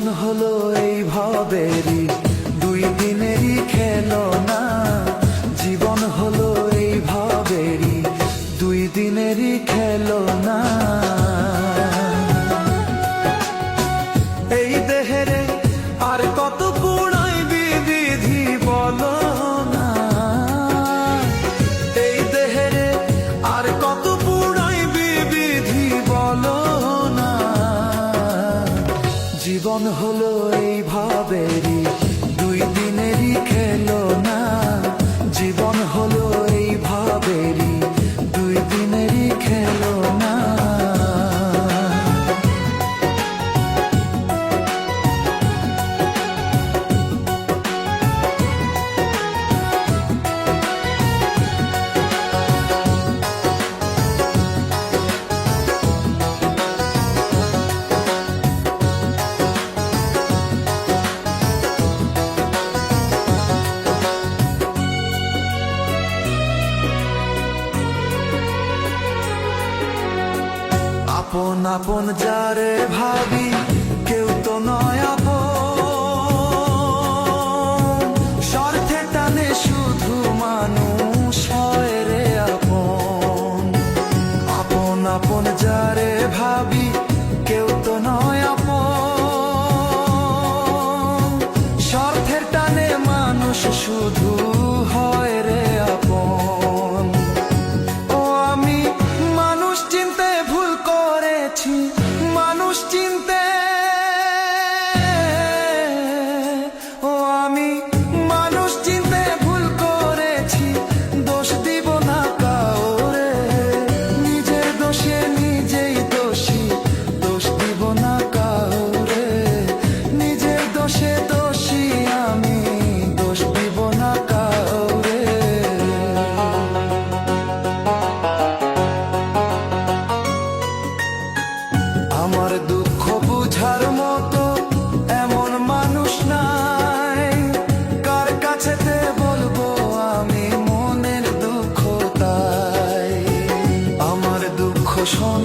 জীবন হলো এই ভাবেরই দুই দিনেরই খেলনা। জীবন হলো এই ভাবেরই দুই দিনেরই খেলনা। এই দেহেরে আর কত পুরাই বিধি বলো না। এই দেহেরে আর কত পুরাই বিধি বলো না। জীবন হলো এই ভাবেরই দুই দিনেরই খেলনা। জীবন হলো এই ভাবেরই দুই দিনেরই খেলনা। আপন আপন যারে ভাবি কেউ তো নয় আপন। স্বার্থে টানে শুধু মানুষ হয় রে আপন। আপন আপন যারে ভাবি কেউ তো নয় আপন। স্বার্থের টানে মানুষ শুধু হয় রে আপন। ও আমি মানুষ চিনতে ভুল করেছি, মানুষ চিনতে। ও আমি মানুষ চিনতে ভুল করেছি, দোষ দিব না কাউরে। নিজের দোষে নিজেই দোষী, দোষ দিব না কাউরে। নিজের দোষে দোষী আমি, দোষ দিব না কাউরে। আমার দুঃখ বুঝার মতো এমন মানুষ নাই। কার কাছেতে বলবো আমি মনের দুঃখ তাই। আমার দুঃখ শোন